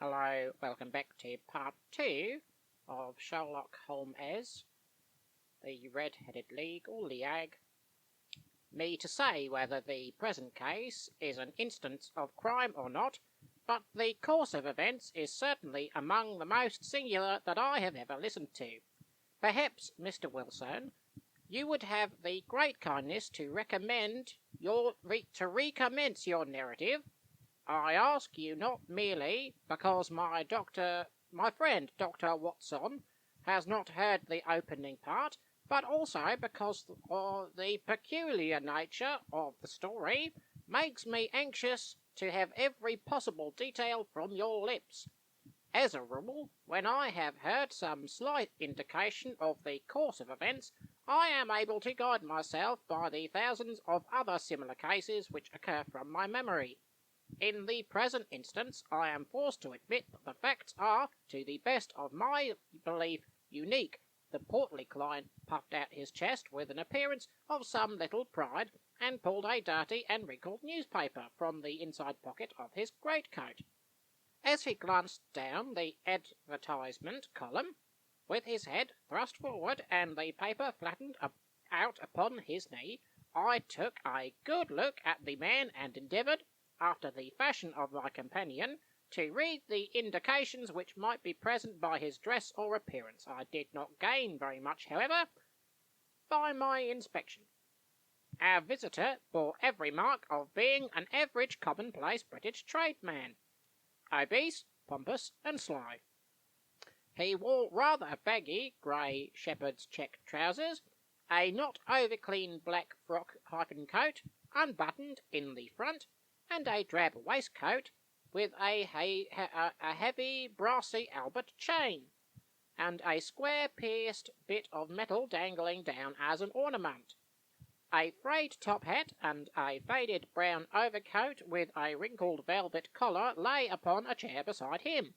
Hello, welcome back to part 2 of Sherlock Holmes, the Red-Headed League or Leag. Me to say whether the present case is an instance of crime or not, but the course of events is certainly among the most singular that I have ever listened to. Perhaps, Mr. Wilson, you would have the great kindness to recommence your narrative. I ask you not merely because my friend Dr. Watson has not heard the opening part, but also because the peculiar nature of the story makes me anxious to have every possible detail from your lips. As a rule, when I have heard some slight indication of the course of events, I am able to guide myself by the thousands of other similar cases which occur from my memory. In the present instance, I am forced to admit that the facts are, to the best of my belief, unique. The portly client puffed out his chest with an appearance of some little pride, and pulled a dirty and wrinkled newspaper from the inside pocket of his greatcoat. As he glanced down the advertisement column, with his head thrust forward and the paper flattened out upon his knee, I took a good look at the man and endeavoured, after the fashion of my companion, to read the indications which might be present by his dress or appearance. I did not gain very much, however, by my inspection. Our visitor bore every mark of being an average commonplace British tradesman, obese, pompous, and sly. He wore rather baggy grey shepherd's check trousers, a not over-clean black frock coat, unbuttoned in the front, and a drab waistcoat with a heavy brassy Albert chain, and a square pierced bit of metal dangling down as an ornament. A frayed top hat and a faded brown overcoat with a wrinkled velvet collar lay upon a chair beside him.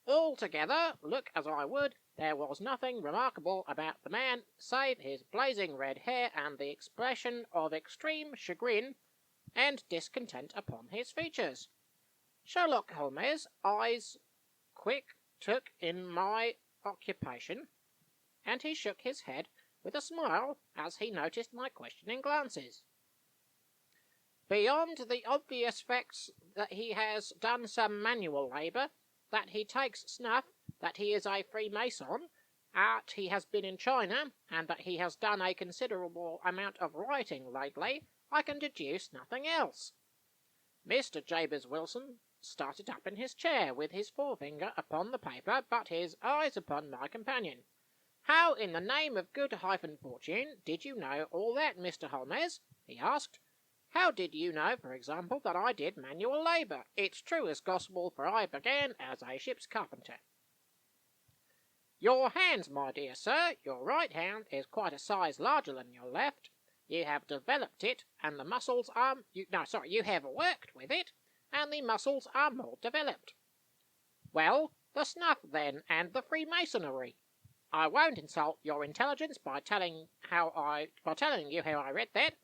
Altogether, look as I would, there was nothing remarkable about the man save his blazing red hair and the expression of extreme chagrin and discontent upon his features. Sherlock Holmes' eyes quick took in my occupation, and he shook his head with a smile as he noticed my questioning glances. Beyond the obvious facts that he has done some manual labour, that he takes snuff, that he is a Freemason, that he has been in China, and that he has done a considerable amount of writing lately, I can deduce nothing else. Mr. Jabez Wilson started up in his chair, with his forefinger upon the paper, but his eyes upon my companion. "How in the name of good fortune did you know all that, Mr. Holmes?" he asked. "How did you know, for example, that I did manual labour? It's true as gospel, for I began as a ship's carpenter." "Your hands, my dear sir, your right hand is quite a size larger than your left. You have developed it, and the muscles are... you have worked with it, and the muscles are more developed." "Well, the snuff, then, and the Freemasonry. I won't insult your intelligence by telling you how I read that,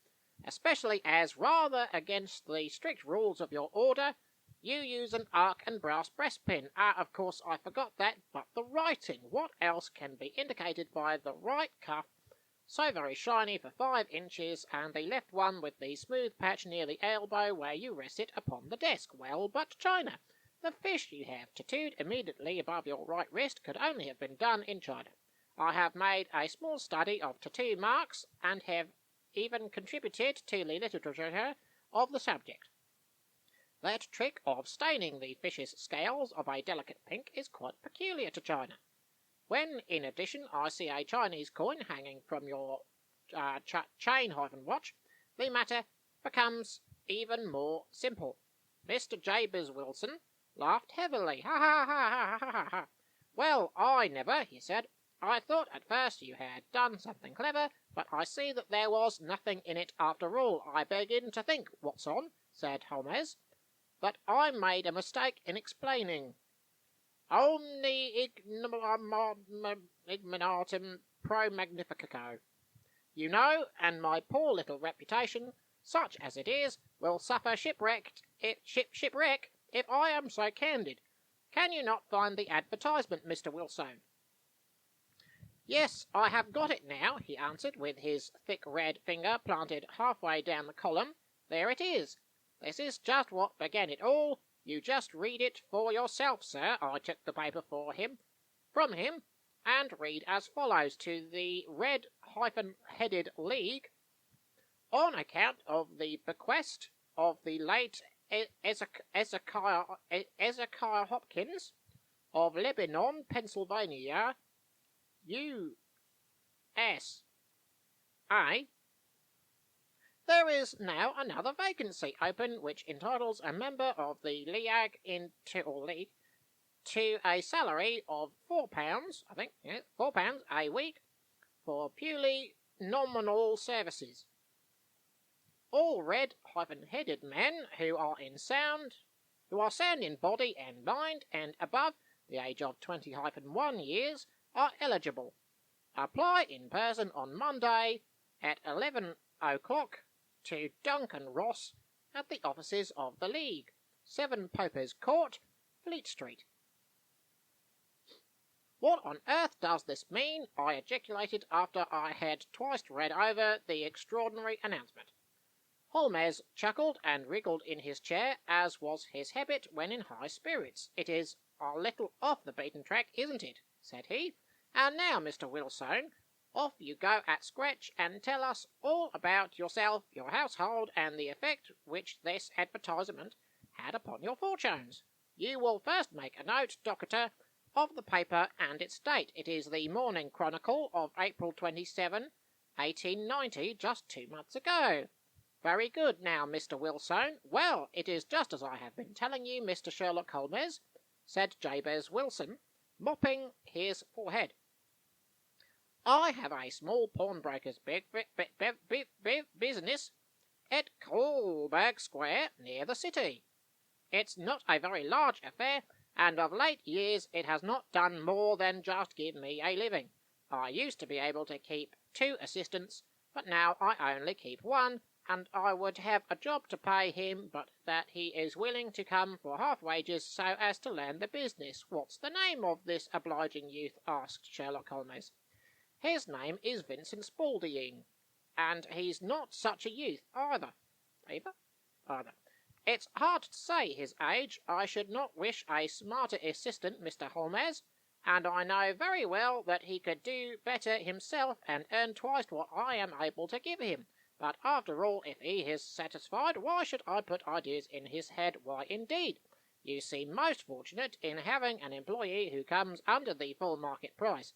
especially as, rather against the strict rules of your order, you use an arc and brass breastpin. Of course, I forgot that, but the writing, what else can be indicated by the right cuff, so very shiny for 5 inches, and the left one with the smooth patch near the elbow where you rest it upon the desk? Well, but China. The fish you have tattooed immediately above your right wrist could only have been done in China. I have made a small study of tattoo marks, and have even contributed to the literature of the subject. That trick of staining the fish's scales of a delicate pink is quite peculiar to China. When, in addition, I see a Chinese coin hanging from your chain-watch, the matter becomes even more simple." Mr. Jabez Wilson laughed heavily. "Ha ha ha ha ha ha ha! Well, I never," he said. "I thought at first you had done something clever, but I see that there was nothing in it after all. I begin to think, Watson," said Holmes, "that I made a mistake in explaining. Omni ignoratum pro magnifico, you know, and my poor little reputation, such as it is, will suffer shipwreck if I am so candid. Can you not find the advertisement, Mr. Wilson? Yes, I have got it now, he answered, with his thick red finger planted halfway down the column. There it is. This is just what began it all. You just read it for yourself, sir. I took the paper from him, and read as follows to the red-headed League. On account of the bequest of the late Ezekiah Hopkins of Lebanon, Pennsylvania, USA, there is now another vacancy open which entitles a member of the League to a salary of £4, I think, £4 a week for purely nominal services. All red-headed men who are sound in body and mind and above the age of 20-1 years are eligible. Apply in person on Monday at 11 o'clock to Duncan Ross at the offices of the League, 7 Poper's Court, Fleet Street. What on earth does this mean? I ejaculated after I had twice read over the extraordinary announcement. Holmes chuckled and wriggled in his chair, as was his habit when in high spirits. It is a little off the beaten track, isn't it? Said he. And now, Mr. Wilson, off you go at scratch and tell us all about yourself, your household, and the effect which this advertisement had upon your fortunes. You will first make a note, Doctor, of the paper and its date. It is the Morning Chronicle of April 27, 1890, just 2 months ago. Very good now, Mr. Wilson. Well, it is just as I have been telling you, Mr. Sherlock Holmes, said Jabez Wilson, mopping his forehead. I have a small pawnbroker's business at Coburg Square, near the city. It's not a very large affair, and of late years it has not done more than just give me a living. I used to be able to keep 2 assistants, but now I only keep 1, and I would have a job to pay him, but that he is willing to come for half wages so as to learn the business. What's the name of this obliging youth? Asked Sherlock Holmes. His name is Vincent Spaulding, and he's not such a youth either. Either. It's hard to say his age. I should not wish a smarter assistant, Mr. Holmes, and I know very well that he could do better himself and earn twice what I am able to give him. But after all, if he is satisfied, why should I put ideas in his head? Why, indeed, you seem most fortunate in having an employee who comes under the full market price.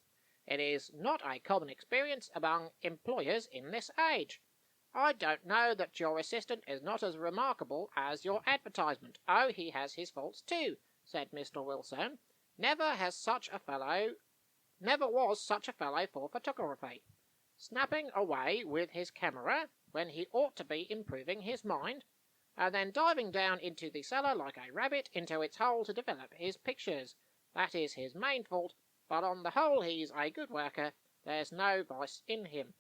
It is not a common experience among employers in this age. I don't know that your assistant is not as remarkable as your advertisement. Oh, he has his faults too, said Mr. Wilson. Never was such a fellow for photography. Snapping away with his camera when he ought to be improving his mind, and then diving down into the cellar like a rabbit into its hole to develop his pictures. That is his main fault, but on the whole he's a good worker. There's no vice in him.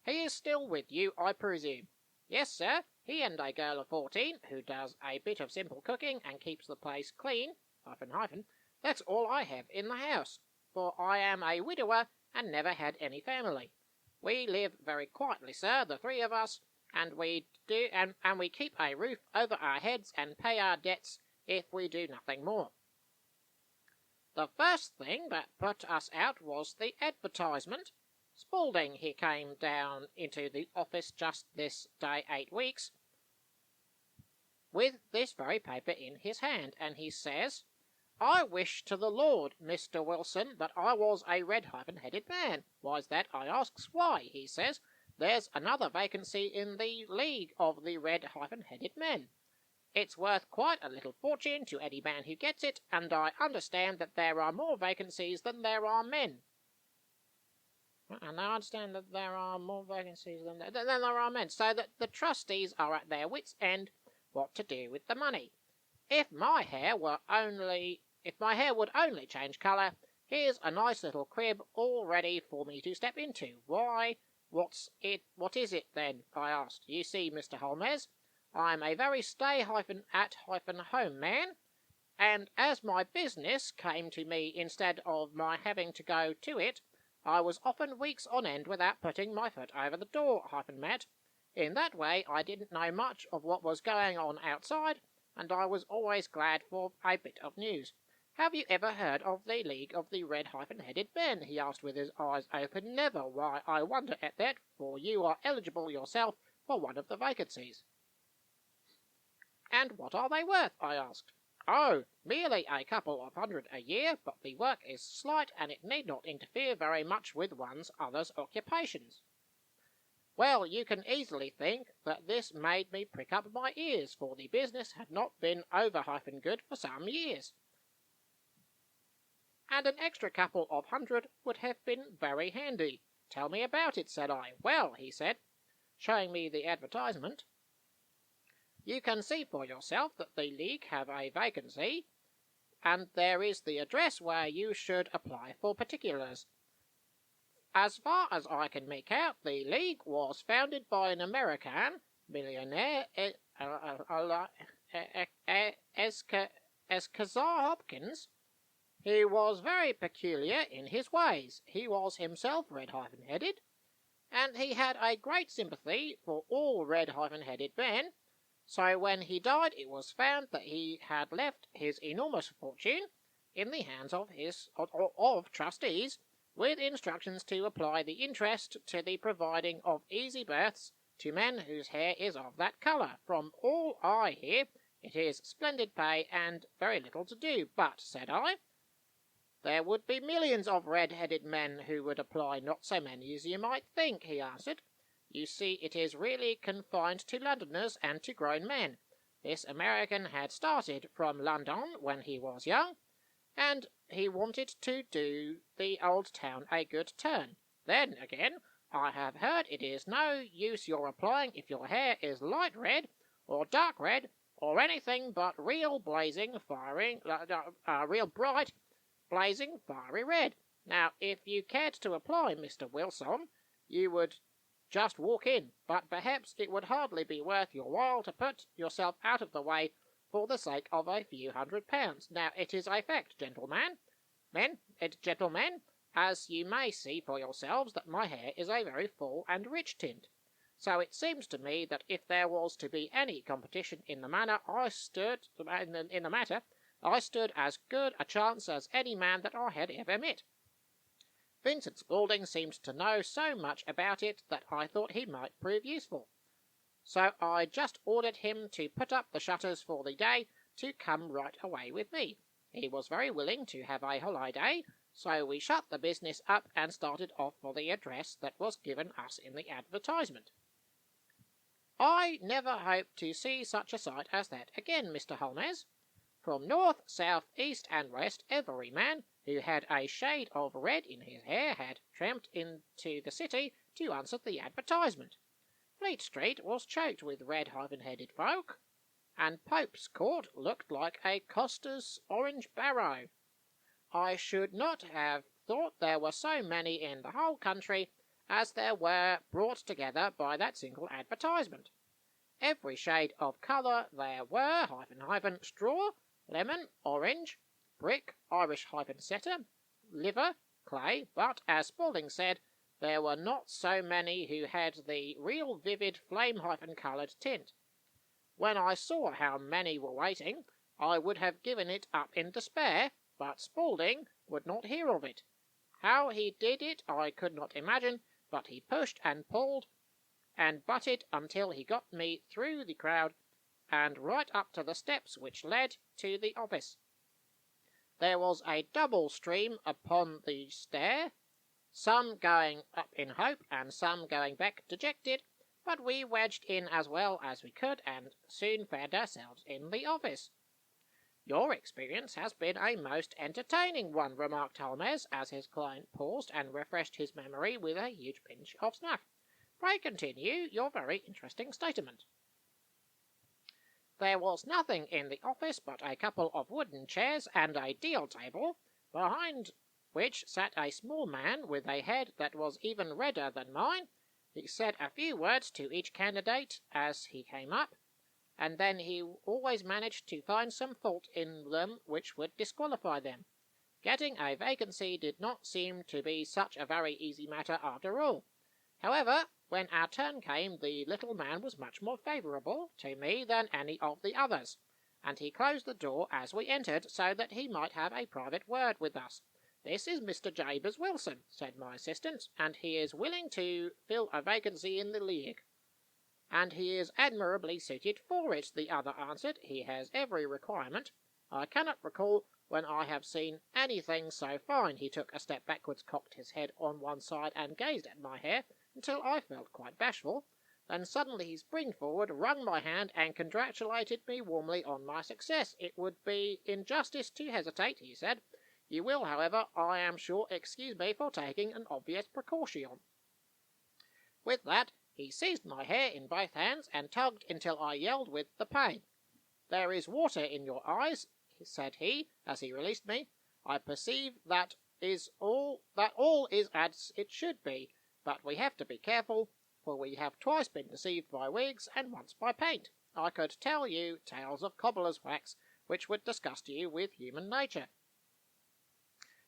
He is still with you, I presume? Yes, sir. He and a girl of 14, who does a bit of simple cooking and keeps the place clean, That's all I have in the house, for I am a widower and never had any family. We live very quietly, sir, the 3 of us, and we keep a roof over our heads and pay our debts if we do nothing more. The first thing that put us out was the advertisement. Spaulding, he came down into the office just this day 8 weeks, with this very paper in his hand, and he says, I wish to the Lord, Mr. Wilson, that I was a red-headed man. Why's that? I asks. Why, he says, there's another vacancy in the League of the Red-Headed Men. It's worth quite a little fortune to any man who gets it, and I understand that there are more vacancies than there are men. And I understand that there are more vacancies than there are men, so that the trustees are at their wits' end what to do with the money. If my hair would only change colour, here's a nice little crib all ready for me to step into. Why, what is it then? I asked. You see, Mr. Holmes, I'm a very stay-at-home man, and as my business came to me instead of my having to go to it, I was often weeks on end without putting my foot over the door, Matt. In that way I didn't know much of what was going on outside, and I was always glad for a bit of news. Have you ever heard of the League of the Red-Headed Men? He asked with his eyes open. Never. Why, I wonder at that, for you are eligible yourself for one of the vacancies. And what are they worth? I asked. Oh, merely a couple of hundred a year, but the work is slight, and it need not interfere very much with one's other occupations. Well, you can easily think that this made me prick up my ears, for the business had not been over-good for some years. And an extra couple of hundred would have been very handy. Tell me about it, said I. Well, he said, showing me the advertisement, you can see for yourself that the League have a vacancy, and there is the address where you should apply for particulars. As far as I can make out, the League was founded by an American millionaire, Kazar Hopkins. He was very peculiar in his ways. He was himself red-headed, and he had a great sympathy for all red-headed men. So when he died, it was found that he had left his enormous fortune in the hands of trustees, with instructions to apply the interest to the providing of easy berths to men whose hair is of that colour. From all I hear, it is splendid pay and very little to do. But, said I, there would be millions of red-headed men who would apply. Not so many as you might think, he answered. You see, it is really confined to Londoners and to grown men. This American had started from London when he was young, and he wanted to do the old town a good turn. Then, again, I have heard it is no use your applying if your hair is light red, or dark red, or anything but real bright, blazing, fiery red. Now, if you cared to apply, Mr. Wilson, you would just walk in, but perhaps it would hardly be worth your while to put yourself out of the way for the sake of a few £100. Now, it is a fact, gentlemen, as you may see for yourselves, that my hair is a very full and rich tint. So it seems to me that if there was to be any competition in the matter, I stood as good a chance as any man that I had ever met. Vincent Spaulding seemed to know so much about it that I thought he might prove useful. So I just ordered him to put up the shutters for the day to come right away with me. He was very willing to have a holiday, so we shut the business up and started off for the address that was given us in the advertisement. I never hope to see such a sight as that again, Mr. Holmes. From north, south, east, and west, every man who had a shade of red in his hair had tramped into the city to answer the advertisement. Fleet Street was choked with red-headed folk, and Pope's Court looked like a coster's orange barrow. I should not have thought there were so many in the whole country as there were brought together by that single advertisement. Every shade of colour there were, straw, lemon, orange, brick, Irish-setter, liver, clay, but, as Spaulding said, there were not so many who had the real vivid flame-coloured tint. When I saw how many were waiting, I would have given it up in despair, but Spaulding would not hear of it. How he did it I could not imagine, but he pushed and pulled and butted until he got me through the crowd and right up to the steps which led to the office. There was a double stream upon the stair, some going up in hope and some going back dejected, but we wedged in as well as we could and soon found ourselves in the office. Your experience has been a most entertaining one, remarked Holmes, as his client paused and refreshed his memory with a huge pinch of snuff. Pray continue your very interesting statement. There was nothing in the office but a couple of wooden chairs and a deal table, behind which sat a small man with a head that was even redder than mine. He said a few words to each candidate as he came up, and then he always managed to find some fault in them which would disqualify them. Getting a vacancy did not seem to be such a very easy matter after all. However, when our turn came, the little man was much more favourable to me than any of the others, and he closed the door as we entered, so that he might have a private word with us. "This is Mr. Jabez Wilson," said my assistant, "and he is willing to fill a vacancy in the League." "And he is admirably suited for it," the other answered. "He has every requirement. I cannot recall when I have seen anything so fine." He took a step backwards, cocked his head on one side, and gazed at my hair until I felt quite bashful. Then suddenly he sprang forward, wrung my hand, and congratulated me warmly on my success. "It would be injustice to hesitate," he said. "You will, however, I am sure, excuse me for taking an obvious precaution." With that, he seized my hair in both hands, and tugged until I yelled with the pain. "There is water in your eyes," said he, as he released me. "I perceive that all is as it should be, but we have to be careful, for we have twice been deceived by wigs, and once by paint. I could tell you tales of cobbler's wax, which would disgust you with human nature."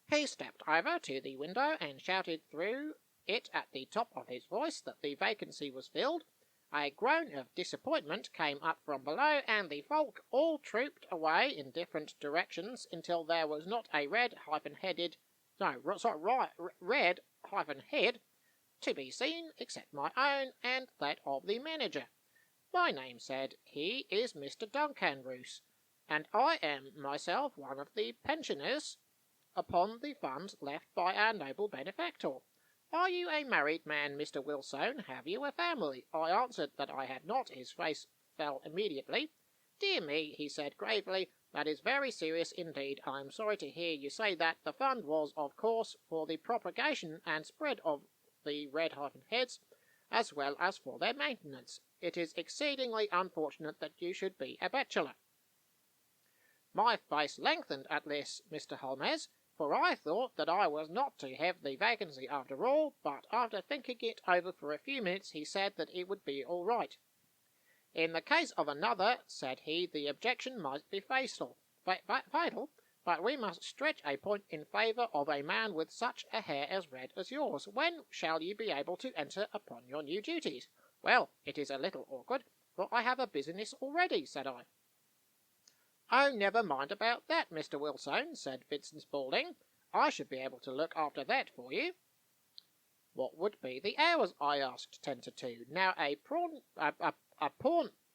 He stepped over to the window and shouted through it at the top of his voice that the vacancy was filled. A groan of disappointment came up from below, and the folk all trooped away in different directions until there was not a red head to be seen except my own and that of the manager. "My name," said he, "is Mr. Duncan Roos, and I am myself one of the pensioners upon the funds left by our noble benefactor. Are you a married man, Mr. Wilson? Have you a family?" I answered that I had not. His face fell immediately. "Dear me," he said gravely, "that is very serious indeed. I am sorry to hear you say that. The fund was, of course, for the propagation and spread of the red heads, as well as for their maintenance. It is exceedingly unfortunate that you should be a bachelor." My face lengthened at this, Mr. Holmes, for I thought that I was not to have the vacancy after all, but after thinking it over for a few minutes, he said that it would be all right. "In the case of another," said he, "the objection might be fatal, but we must stretch a point in favour of a man with such a hair as red as yours. When shall you be able to enter upon your new duties?" "Well, it is a little awkward, for I have a business already," said I. "Oh, never mind about that, Mr. Wilson," said Vincent Spaulding. "I should be able to look after that for you." "What would be the hours?" I asked. "10 to 2. Now, a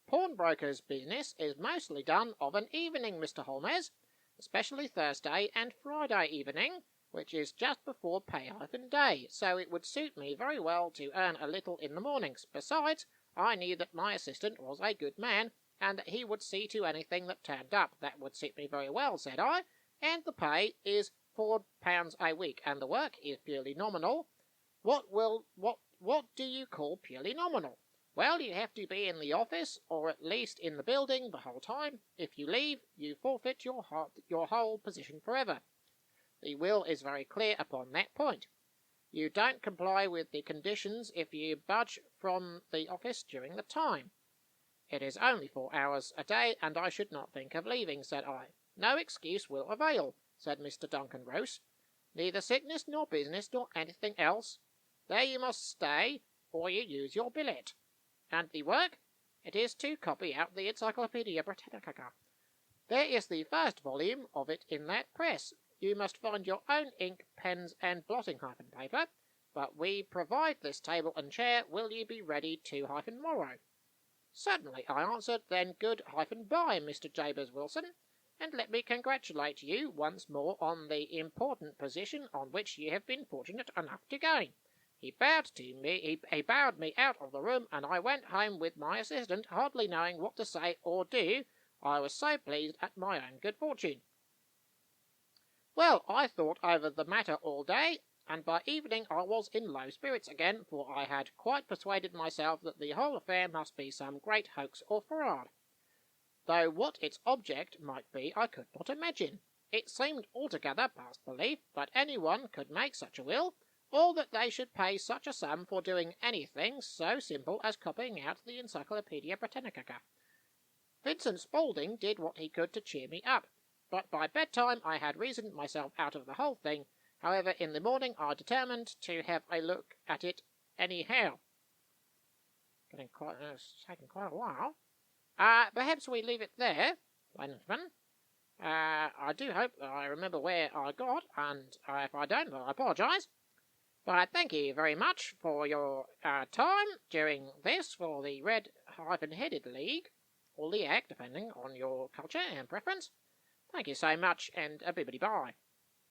pawnbroker's business is mostly done of an evening, Mr. Holmes, especially Thursday and Friday evening, which is just before pay-day, so it would suit me very well to earn a little in the mornings. Besides, I knew that my assistant was a good man, and that he would see to anything that turned up." "That would suit me very well," said I, "and the pay is £4 a week, and the work is purely nominal." What do you call purely nominal?" "Well, you have to be in the office, or at least in the building, the whole time. If you leave, you forfeit your whole position forever. The will is very clear upon that point. You don't comply with the conditions if you budge from the office during the time." "It is only 4 hours a day, and I should not think of leaving," said I. "No excuse will avail," said Mr. Duncan Roos. "Neither sickness nor business nor anything else. There you must stay, or you use your billet." "And the work?" "It is to copy out the Encyclopaedia Britannica. There is the first volume of it in that press. You must find your own ink, pens, and blotting paper, but we provide this table and chair. Will you be ready to-morrow?" "Certainly," I answered. "Then good-bye, Mr. Jabez Wilson, and let me congratulate you once more on the important position on which you have been fortunate enough to gain." He bowed me out of the room, and I went home with my assistant, hardly knowing what to say or do, I was so pleased at my own good fortune. Well, I thought over the matter all day, and by evening I was in low spirits again, for I had quite persuaded myself that the whole affair must be some great hoax or fraud, though what its object might be I could not imagine. It seemed altogether past belief that anyone could make such a will, or that they should pay such a sum for doing anything so simple as copying out the Encyclopaedia Britannica. Vincent Spaulding did what he could to cheer me up, but by bedtime I had reasoned myself out of the whole thing. However, in the morning I determined to have a look at it anyhow. It's taken quite a while. Perhaps we leave it there, Lensman. I do hope that I remember where I got, and if I don't, I apologise. But thank you very much for your time during this for the Red-Headed League, or LEAG, depending on your culture and preference. Thank you so much, and a bibbidi bye.